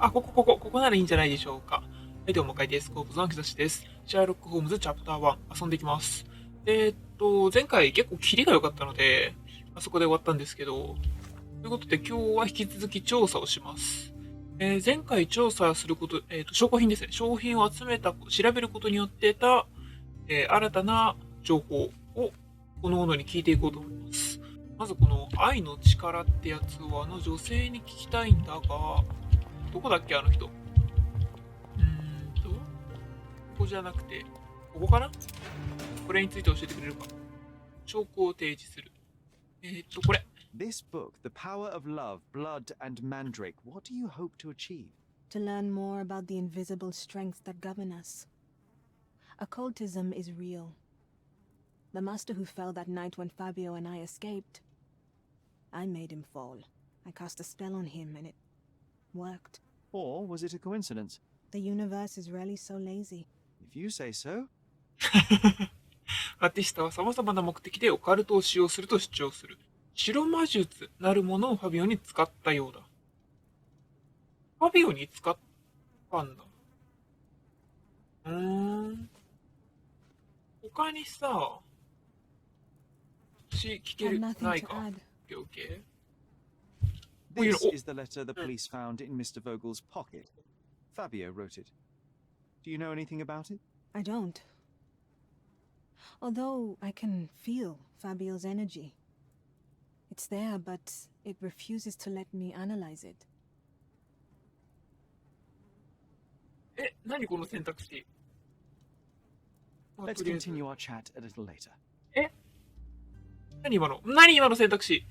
あ、ここならいいんじゃないでしょうか。はい、どうも、kaitei.submarineのキザシです。シャーロック・ホームズ・チャプター1、遊んでいきます。前回結構キリが良かったので、あそこで終わったんですけど、ということで今日は引き続き調査をします。前回調査すること、証拠品ですね。商品を調べることによって得た、新たな情報をこのものに聞いていこうと思います。まずこの愛の力ってやつを女性に聞きたいんだが、どこだっけあの人。ここじゃなくて、ここかな。これについて教えてくれるか。証拠を提示する。これ。This book, The Power of Love, Blood and Mandrake, what do you hope to achieve? To learn more about the invisible strengths that govern us. Occultism is real. The master who fell that night when Fabio and I escaped. I made him fall. I cast a spell on him and it worked. Or was it a coincidence? The universe is rarely so lazy. If you say so. アーティストは様々な目的でオカルトを使用すると主張する。白魔術なるものをファビオに使ったようだ。ファビオに使ったんだ。他にさ、聞けるないか。Okay. This is the letter the police found in Mr. Vogel's pocket. Fabio wrote it. Do you know anything about it? I don't. Although I can feel Fabio's energy. It's there, but it refuses to let me analyze it. 何この選択肢。Let's continue our chat a little later. 何今の選択肢。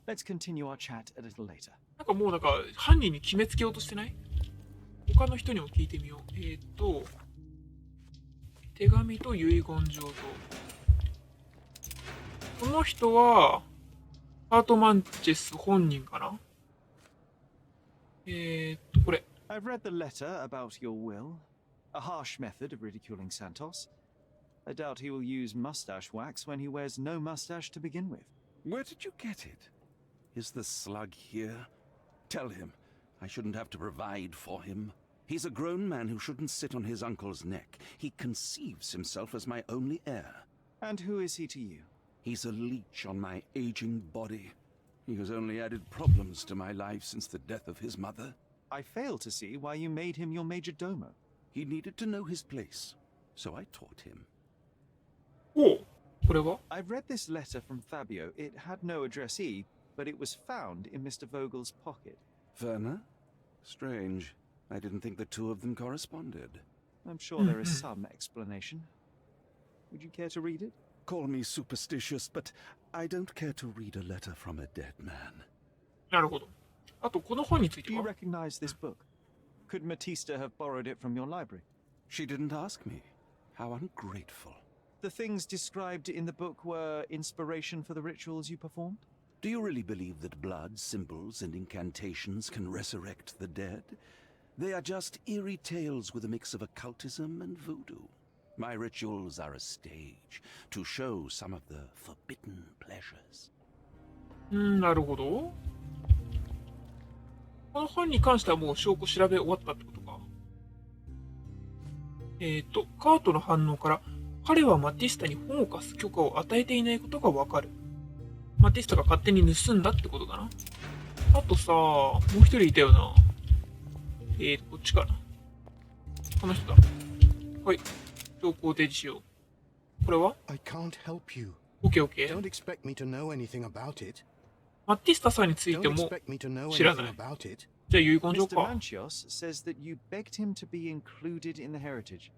Let's continue our chat a little later. もう犯人に決めつけようとしてない？他の人にも聞いてみよう。手紙と遺言状と。この人は、ハートマンチェス本人かな？これ。I've read the letter about your will. A harsh method of ridiculing Santos. I doubt he will use mustache wax when he wears no mustache to begin with. Where did you get it? Is the slug here? Tell him I shouldn't have to provide for him. He's a grown man who shouldn't sit on his uncle's neck. He conceives himself as my only heir. And who is he to you? He's a leech on my aging body. He has only added problems to my life since the death of his mother. I fail to see why you made him your major domo. He needed to know his place, so I taught him. Oh, これは? I've read this letter from Fabio. It had no addressee, but it was found in Mr. Vogel's pocket. Werner? Strange. I didn't think the two of them corresponded. I'm sure there is some explanation. Would you care to read it? Call me superstitious, but I don't care to read a letter from a dead man. なるほど。あと、この本について Do you は? recognize this book? Could Matista have borrowed it from your library? She didn't ask me. How ungrateful. The things described in the book were inspiration for the rituals you performed? Do you really believe that blood, symbols, and incantations can resurrect the dead? They are just eerie tales with a mix of occultism and voodoo. My rituals are a stage to show some of the forbidden pleasures. なるほど。この本に関してはもう証拠調べ終わったってことか。カートの反応から、彼はマティスタに本を貸す許可を与えていないことがわかる。マティスタが勝手に盗んだってことかな。あとさ、もう一人いたよな。こっちかな。この人だ。はい。証拠を提示しよう。これは？ I can't help you. OK, OK. Don't expect me to know anything about it. マティスタさんについて Don't も expect me to know 知ら anything ない。 about it. じゃあ遺言状 Mr. か。 Manchios says that you begged him to be included in the heritage.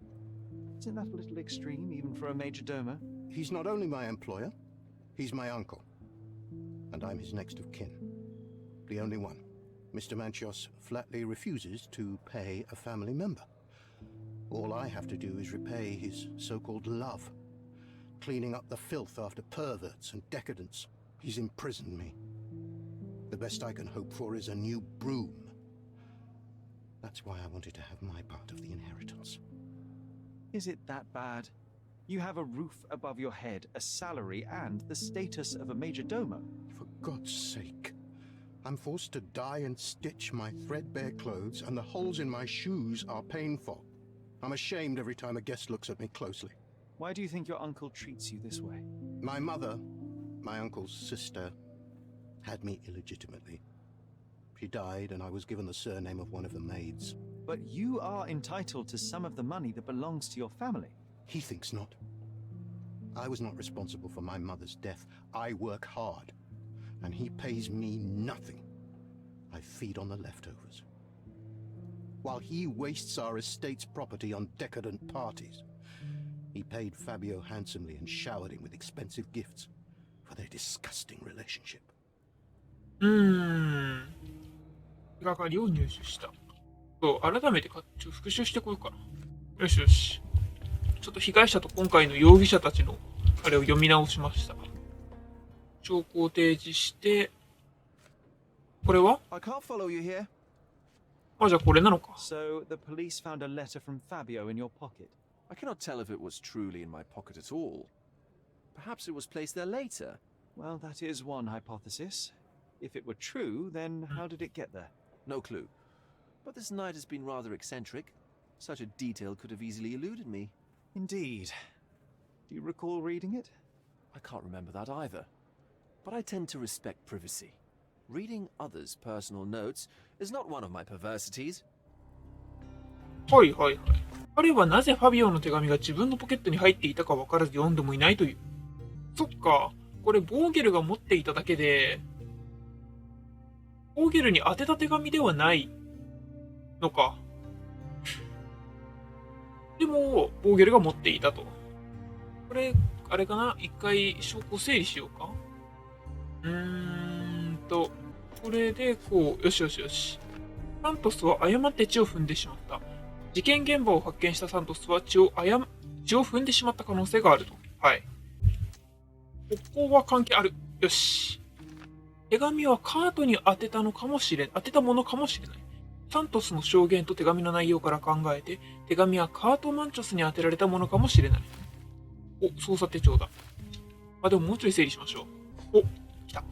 Isn't that a little extreme, even for a major domo? He's not only my employer, he's my uncle. And I'm his next of kin. The only one. Mr. Manchios flatly refuses to pay a family member. All I have to do is repay his so-called love. Cleaning up the filth after perverts and decadents. He's imprisoned me. The best I can hope for is a new broom. That's why I wanted to have my part of the inheritance. Is it that bad? You have a roof above your head, a salary, and the status of a major domo. For God's sake, I'm forced to dye and stitch my threadbare clothes, and the holes in my shoes are painful. I'm ashamed every time a guest looks at me closely. Why do you think your uncle treats you this way? My mother, my uncle's sister, had me illegitimately. She died, and I was given the surname of one of the maids. But you are entitled to some of the money that belongs to your family. He thinks not. I was not responsible for my mother's death. I work hard, and he pays me nothing. I feed on the leftovers. While he wastes our estate's property on decadent parties, he paid Fabio handsomely and showered him with expensive gifts for their disgusting relationship. 手がかりを入手した。そう、改めて復習してこようかな。よしよし。ちょっと被害者と今回の容疑者たちのあれを読み直しました。証拠を提示して、これは I can't follow you here. あ、じゃあこれなのか。So the police found a letter from Fabio in your pocket. I cannot tell if it was truly in my pocket at all. Perhaps it was placed there later. Well, that is one hypothesis. If it were true, then how did it get there? No clue. But this night has been rather eccentric. Such a detail could have easily eluded me. Indeed. Do you recall reading it? I can't remember that either. But I tend to respect privacy. Reading others' personal notes is not one of my perversities. はいはいはい。彼はなぜファビオの手紙が自分のポケットに入っていたか分からず読んでもいないという。そっか。これボーゲルが持っていただけで、ボーゲルに宛てた手紙ではないのか。でも、ボーゲルが持っていたと。これ、あれかな？一回証拠を整理しようか。これでこう、よしよしよし。サントスは誤って血を踏んでしまった。事件現場を発見したサントスは血を踏んでしまった可能性があると。はい。ここは関係ある。よし。手紙はカートに当てたものかもしれない。サントスの証言と手紙の内容から考えて、手紙はカートマンチョスに当てられたものかもしれない。お、捜査手帳だ。でももうちょい整理しましょう。お、来た。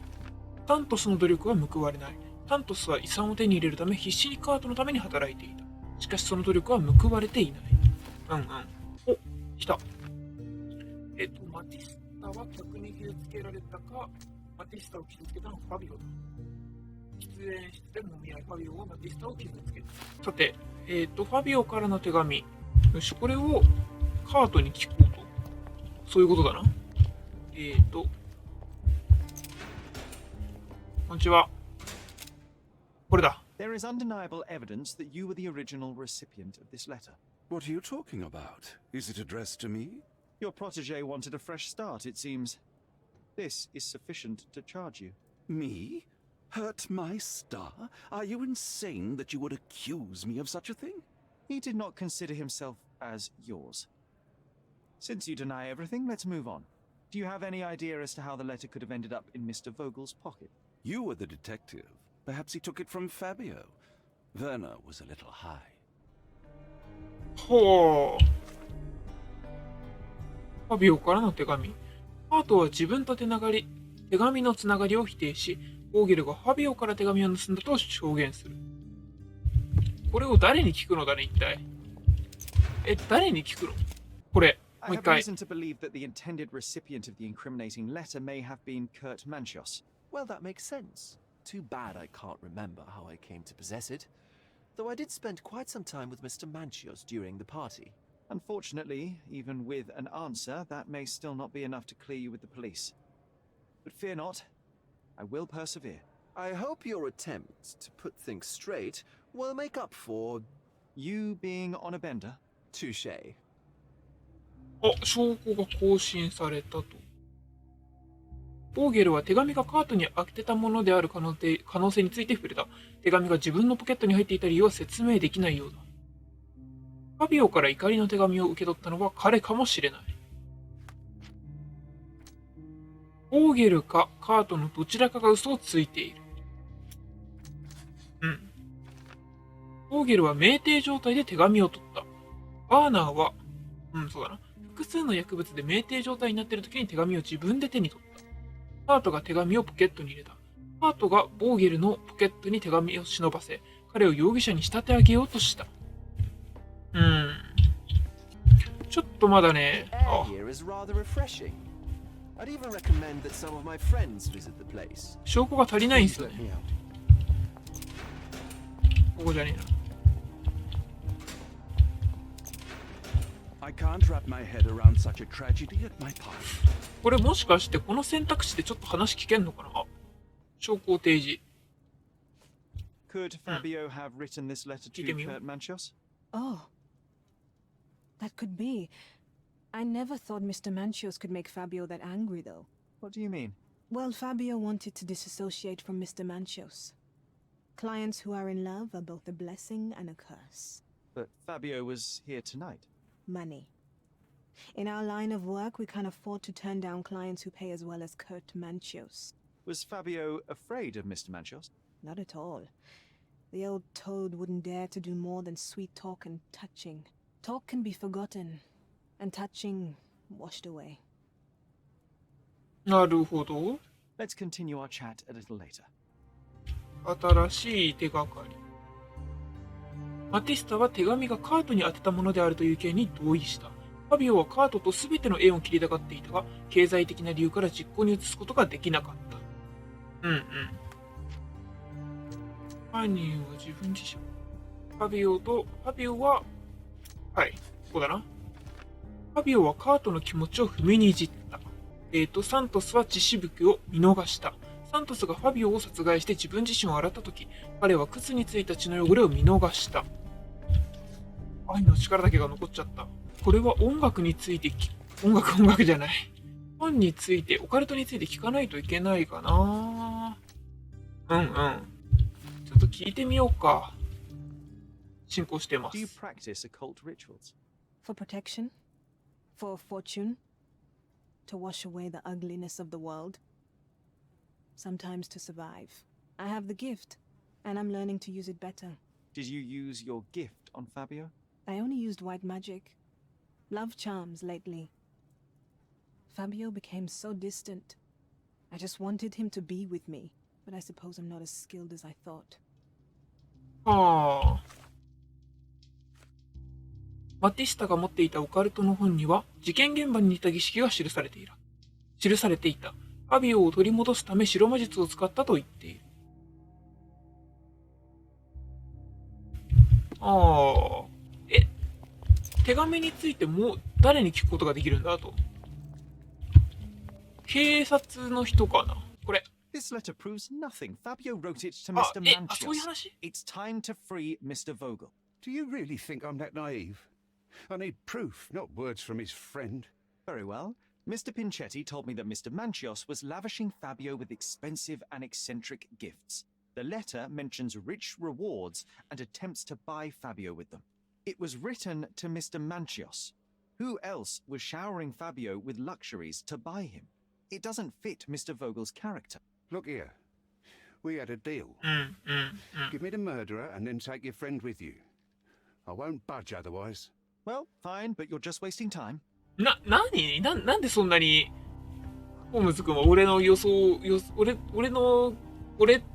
サントスの努力は報われない。サントスは遺産を手に入れるため必死にカートのために働いていた。しかしその努力は報われていない。お、来た。マティスタは客に傷つけられたか、マティスタを傷つけたのはファビオだ。喫煙してもみ合いファビオはマティスタを傷つけた。さて、ファビオからの手紙。よし、これをカートに聞こうと。そういうことだな。こんにちは。これだ。There is undeniable evidence that you were the original recipient of this letter. What are you talking about? Is it addressed to me? Your protege wanted a fresh start, it seems. This is sufficient to charge you. Me? Hurt my star? Are you insane that you would accuse me of such a thing? He did not consider himself as yours. Since you deny everything, let's move on. Do you have any idea as to how the letter could have ended up in Mr. Vogel's pocket? You were the detective. Perhaps he took it from Fabio. Werner was a little high. ほう。ファビオからの手紙。カートは自分と手紙のつながりを否定し、ボーゲルがファビオから手紙を盗んだと証言する。これを誰に聞くのだね、一体。誰に聞くの？これ、もう I 一 have 回。 reason to believe that the intended recipient of the incriminating letter may have been Kurt Manchios. Well, that makes sense. Too bad I can't remember how I came to possess it. Though I did spend quite some time with Mr. Manchios during the party. Unfortunately, even with an answer, that may still not be enough to clear you with the police. But fear not, I will persevere. I hope your attempt to put things straight will make up for... You being on a bender? touche. 証拠が更新されたと。ボーゲルは手紙がカートに当てたものである可能性について触れた。手紙が自分のポケットに入っていた理由は説明できないようだ。ファビオから怒りの手紙を受け取ったのは彼かもしれない。ボーゲルかカートのどちらかが嘘をついている。ボーゲルは酩酊状態で手紙を取った。バーナーは、そうだな。複数の薬物で酩酊状態になっている時に手紙を自分で手に取った。カートが手紙をポケットに入れた。ハートがボーゲルのポケットに手紙を忍ばせ、彼を容疑者に仕立て上げようとした。ちょっとまだね、Air here is rather refreshing. I'd even recommend that some of my friends visit the place. 証拠が足りないんですよ Let ね。 me out. ここじゃねえな。I can't wrap my head around such a tragedy at my party. これもしかしてこの選択肢でちょっと話聞けんのかなあ、証拠を提示。 Could Fabio have written this letter to Give me Kurt Manchios? Oh. That could be. I never thought Mr. Manchios could make Fabio that angry, though. What do you mean? Well, Fabio wanted to disassociate from Mr. Manchios. Clients who are in love are both a blessing and a curse. But Fabio was here tonight. Money. In our line of work, we can't afford to turn down clients who pay as well as Kurt Manchios. Was Fabio afraid of Mr. Manchios? Not at all. The old toad wouldn't dare to do more than sweet talk and touching. Talk can be forgotten, and touching washed away. なるほど。 Let's continue our chat a little later. 新しい手がかり。マティスタは手紙がカートに宛てたものであるという件に同意した。ファビオはカートと全ての縁を切りたがっていたが、経済的な理由から実行に移すことができなかった。犯人は自分自身。ファビオは、はい、ここだな。ファビオはカートの気持ちを踏みにじった。サントスは血しぶきを見逃した。サントスがファビオを殺害して自分自身を洗ったとき、彼は靴についた血の汚れを見逃した。愛の力だけが残っちゃった。これは音楽について音楽じゃない。本について、オカルトについて聞かないといけないかな。ちょっと聞いてみようか。進行してま Do you す。 practice occult rituals? For protection? For fortune? To wash away the ugliness of the world? Sometimes to survive. I have the gift, and I'm learning to use it better. Did you use your gift on Fabio? I only used white magic. Love charms lately. Fabio became so distant. I just wanted him to be with me, but I suppose I'm not as skilled as I thought. マティスタが持っていたオカルトの本には、事件現場に似た儀式が記されていた。ファビオを取り戻すため白魔術を使ったと言っている。手紙についても誰に聞くことができるんだと。警察の人かなこれ。 This letter proves nothing. Fabio wrote it to あ、 Mr. そういう Manchios. 話 It's time to free Mr. Vogel. Do you really think I'm that naive? I need proof, not words from his friend. Very well. Mr. Pinchetti told me that Mr. Manchios was lavishing Fabio with expensive and eccentric gifts. The letter mentions rich rewards and attempts to buy Fabio with them. It was written to Mr. Manchios. Who else was showering Fabio with luxuries to buy him? It doesn't fit Mr. Vogel's character. Look here. We had a deal. Give me the murderer and then take your friend with you. I won't budge otherwise. Well, fine, but you're just wasting time. なんでそんなに、ホームズ君は俺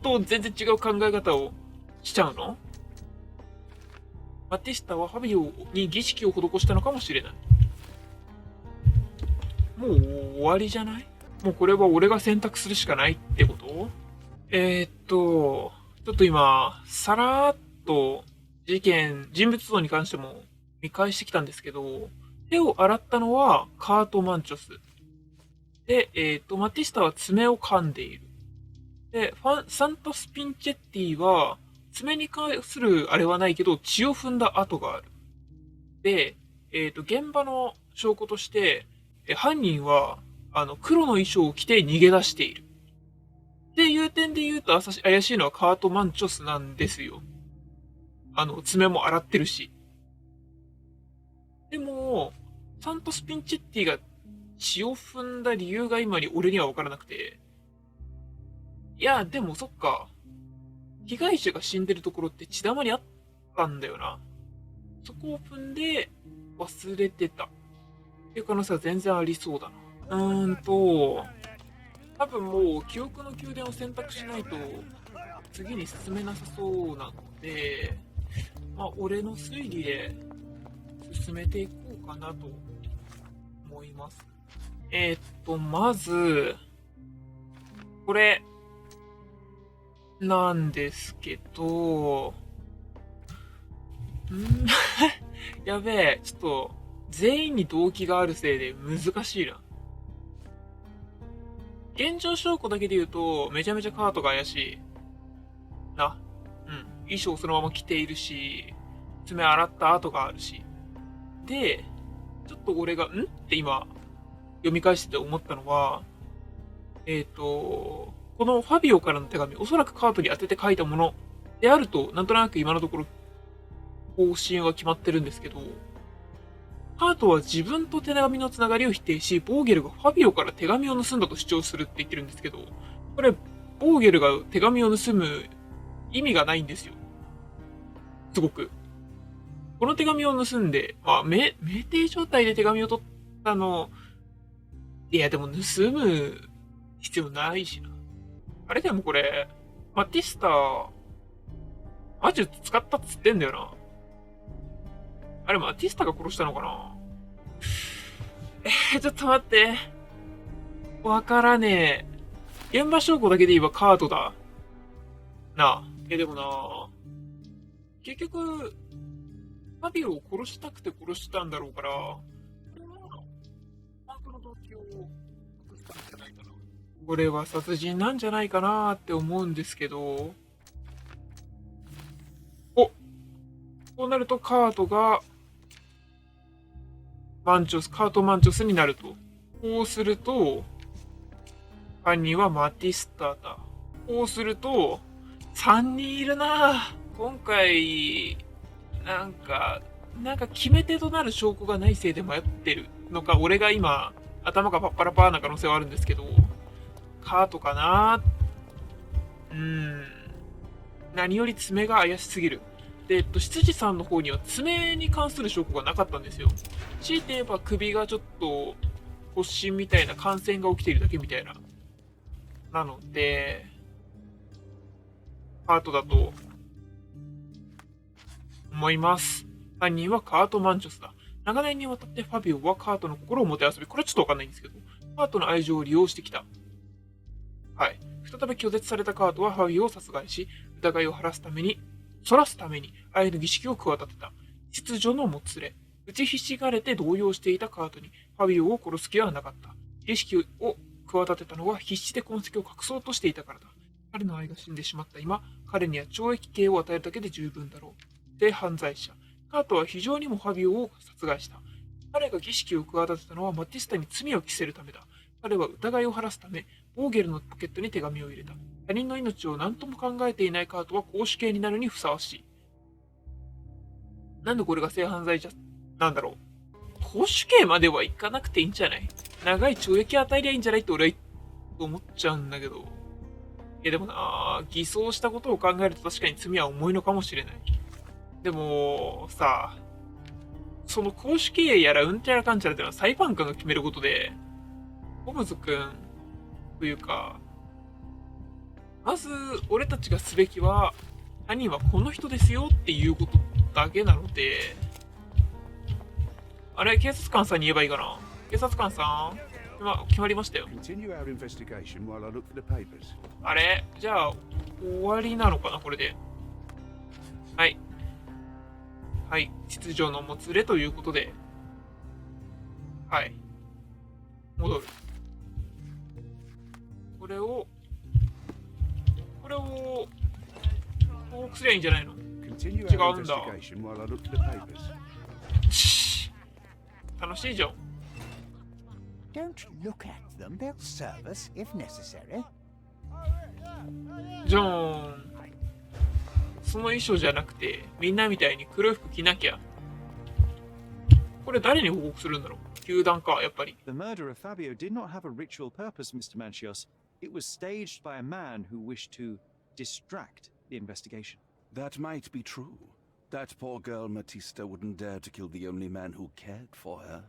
と全然違う考え方をしちゃうの？マティスタはファビオに儀式を施したのかもしれない。もう終わりじゃない？もうこれは俺が選択するしかないってこと？ちょっと今、さらっと人物像に関しても見返してきたんですけど、手を洗ったのはカート・マンチョス。で、マティスタは爪を噛んでいる。で、サントス・ピンチェッティは、爪に関するあれはないけど、血を踏んだ跡がある。で、現場の証拠として、犯人は、黒の衣装を着て逃げ出している。っていう点で言うと、怪しいのはカート・マンチョスなんですよ。爪も洗ってるし。でも、サントス・ピンチェッティが血を踏んだ理由が今に俺には分からなくて。いや、でもそっか。被害者が死んでるところって血だまりあったんだよな。そこを踏んで忘れてた。っていう可能性は全然ありそうだな。多分もう記憶の宮殿を選択しないと次に進めなさそうなので、まあ俺の推理で進めていこうかなと思います。まずこれなんですけど、やべえ、ちょっと全員に動機があるせいで難しいな。現状証拠だけで言うとめちゃめちゃカートが怪しいな。衣装そのまま着ているし、爪洗った跡があるし。で、ちょっと俺がって今読み返してて思ったのは、このファビオからの手紙、おそらくカートに当てて書いたものであると、なんとなく今のところ方針は決まってるんですけど、カートは自分と手紙のつながりを否定し、ボーゲルがファビオから手紙を盗んだと主張するって言ってるんですけど、これ、ボーゲルが手紙を盗む意味がないんですよ。すごく。この手紙を盗んで、まあ、酩酊状態で手紙を取ったの、いや、でも盗む必要ないしな。あれでもこれ、マティスタ、魔術使ったっつってんだよな。あれ、マティスタが殺したのかな。ちょっと待って。わからねえ。現場証拠だけで言えばカートだ。なあ。でもな、結局、ファビオを殺したくて殺したんだろうから、これは、本当の動機を隠したんじゃないかな。これは殺人なんじゃないかなって思うんですけど、こうなるとカートが、カートマンチョスになると。こうすると、犯人はマティスタだ。こうすると、3人いるな。今回、なんか決め手となる証拠がないせいで迷ってるのか、俺が今、頭がパッパラパーな可能性はあるんですけど、カートかな。何より爪が怪しすぎる。で、執事さんの方には爪に関する証拠がなかったんですよ。強いて言えば首がちょっと発疹みたいな感染が起きているだけみたいな。なので、カートだと思います。犯人はカートマンチョスだ。長年にわたってファビオはカートの心をもてあそび、これはちょっとわかんないんですけど、カートの愛情を利用してきた。はい。再び拒絶されたカートはファビオを殺害し、疑いをそらすために、あえる儀式を企てた。秩序のもつれ。打ちひしがれて動揺していたカートに、ファビオを殺す気はなかった。儀式を企てたのは必死で痕跡を隠そうとしていたからだ。彼の愛が死んでしまった今、彼には懲役刑を与えるだけで十分だろう。で、犯罪者。カートは非常にもファビオを殺害した。彼が儀式を企てたのはマティスタに罪を着せるためだ。彼は疑いを晴らすため、ボーゲルのポケットに手紙を入れた。他人の命を何とも考えていないカートは公主刑になるにふさわしい。なんでこれが性犯罪者なんだろう。公主刑まではいかなくていいんじゃない？長い懲役与えりゃいいんじゃないって俺は思っちゃうんだけど。でもな、偽装したことを考えると確かに罪は重いのかもしれない。でも、さ、その公主刑やらうんちゃらかんちゃらってのは裁判官が決めることで、ホムズ君というか、まず俺たちがすべきは、犯人はこの人ですよっていうことだけなので、あれ、警察官さんに言えばいいかな。警察官さん、今決まりましたよ。あれ、じゃあ終わりなのかな、これで。はい。はい、秩序のもつれということで、はい。戻る。これを報告すりゃいいんじゃないの？違うんだ。楽しいじゃん。Don't look at them. They'll serve us if necessary. じゃーん。その衣装じゃなくて、みんなみたいに黒い服着なきゃ。これ誰に報告するんだろう？球団か、やっぱり。The murder of Fabio did not have a ritual purpose, Mr. Manchios. It was staged by a man who wished to distract the investigation. That might be true. That poor girl Matista wouldn't dare to kill the only man who cared for her.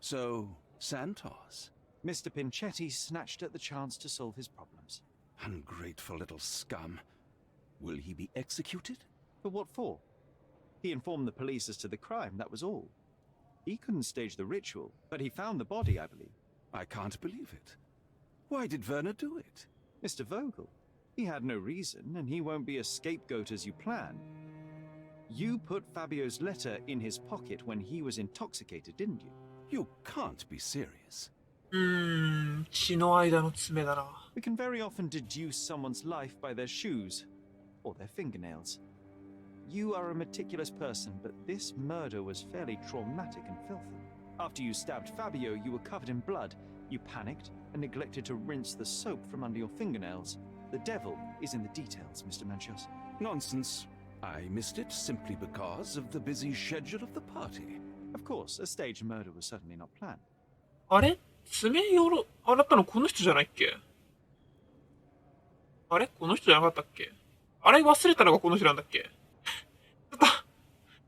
So, Santos, Mr. Pinchetti snatched at the chance to solve his problems. Ungrateful little scum. Will he be executed? But what for? He informed the police as to the crime, that was all. He couldn't stage the ritual, but he found the body, I believe. I can't believe it. Why did Werner do it? Mr. Vogel. He had no reason, and he won't be a scapegoat as you plan. You put Fabio's letter in his pocket when he was intoxicated, didn't you? You can't be serious. 血の間の爪だな。We can very often deduce someone's life by their shoes, or their fingernails. You are a meticulous person, but this murder was fairly traumatic and filthy. After you stabbed Fabio, you were covered in blood. You panicked and neglected to rinse the soap from under your fingernails. The devil is in the details, Mr. Manchios. Nonsense. I missed it simply because of the busy schedule of the party. Of course, a staged murder was certainly not planned. あれ爪洗ったのこの人じゃないっけ？あれこの人じゃなかったっけ？洗い忘れたのがこの人なんだっけ？ちょっと、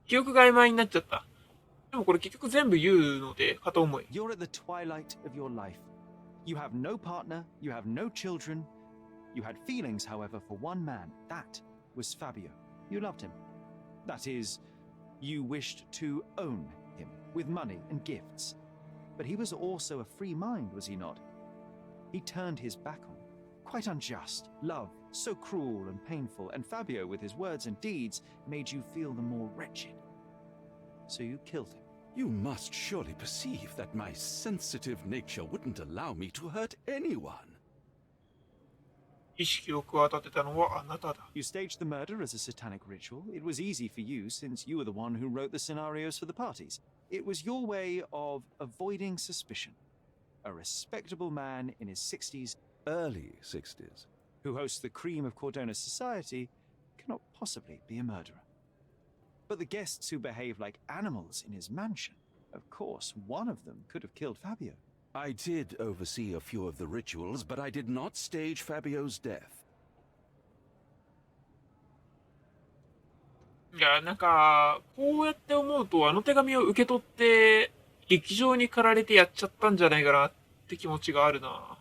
記憶が曖昧になっちゃった。でもこれ結局全部言うので、片思い。You're at the twilight of your life. You have no partner, you have no children. You had feelings, however, for one man. That was Fabio. You loved him. That is, you wished to own him with money and gifts. But he was also a free mind, was he not? He turned his back on. Quite unjust. Love, so cruel and painful, and Fabio, with his words and deeds, made you feel the more wretched. So you killed him. You must surely perceive that my sensitive nature wouldn't allow me to hurt anyone. 意識を企てたのはあなただ。You staged the murder as a satanic ritual. It was easy for you since you were the one who wrote the scenarios for the parties. It was your way of avoiding suspicion. A respectable man in his 60s, Early 60s. who hosts the cream of Cordona's society, cannot possibly be a murderer. But the guests who behave like animals in his mansion, of course, one of them could have killed Fabio. I did oversee a few of the rituals, but I did not stage Fabio's death. いや、なんか、こうやって思うと、あの手紙を受け取って、劇場に駆られてやっちゃったんじゃないかなって気持ちがあるな。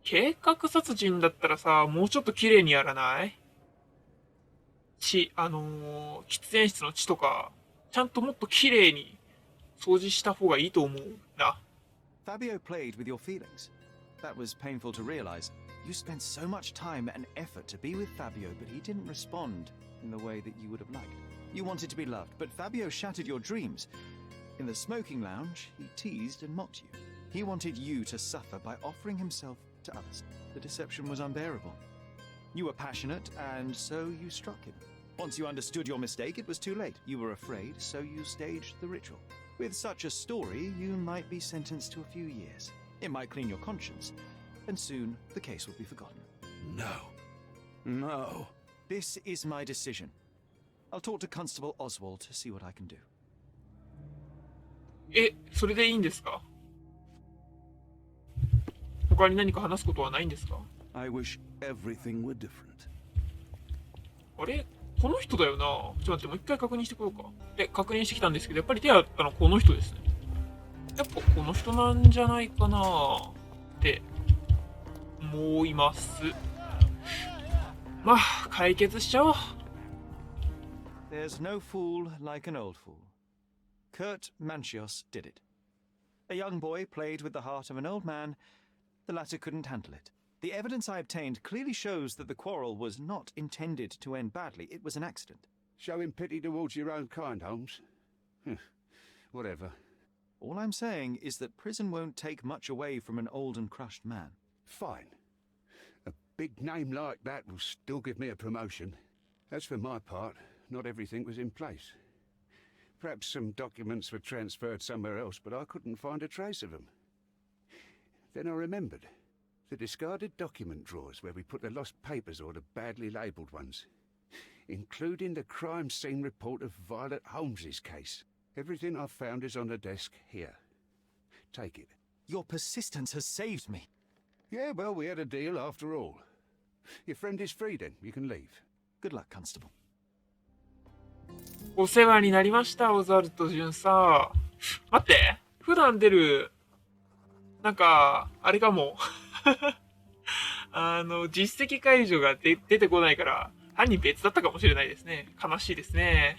計画殺人だったらさ、もうちょっと綺麗にやらない？喫煙室の血とか、ちゃんともっと綺麗に掃除した方がいいと思うな。Fabio played with your feelings. That was painful to realize. You spent so much time and effort to be with Fabio, but he didn't respond in the way that you would have liked. You wanted to be loved, but Fabio shattered your dreams. In the smoking lounge, he teased and mocked you. He wanted you to suffer by offering himself to others. The deception was unbearable. You were passionate, and so you struck him. Once you understood your mistake, it was too late. You were afraid, so you staged the ritual. With such a story, you might be sentenced to a few years. It might clean your conscience, and soon the case will be forgotten. No. No. This is my decision. I'll talk to Constable Oswald to see what I can do. それでいいんですか？他に何か話すことはないんですか？ I wish everything were different. あれこの人だよな。ちょっと待って、もう一回確認してこようか。で、確認してきたんですけど、やっぱり手あったのこの人ですね。やっぱこの人なんじゃないかなって思います。まあ、解決しちゃおう。There's no fool like an old fool. Kurt Manchios did it. A young boy played with the heart of an old man. The latter couldn't handle it. The evidence I obtained clearly shows that the quarrel was not intended to end badly. It was an accident. Showing pity towards your own kind, Holmes. Whatever. All I'm saying is that prison won't take much away from an old and crushed man. Fine. A big name like that will still give me a promotion. As for my part, not everything was in place. Perhaps some documents were transferred somewhere else, but I couldn't find a trace of them. Then I remembered. The discarded document drawers where we put the lost papers or the badly labelled ones, including the crime scene report of Violet Holmes's case. Everything I've found is on the desk here. Take it. Your persistence has saved me. Yeah, well, we had a deal after all. Your friend is free then. You can leave. Good luck, Constable. お世話になりました、オザルト巡査。待って、普段出る、なんか、あれかも。実績解除が出てこないから、犯人別だったかもしれないですね。悲しいですね。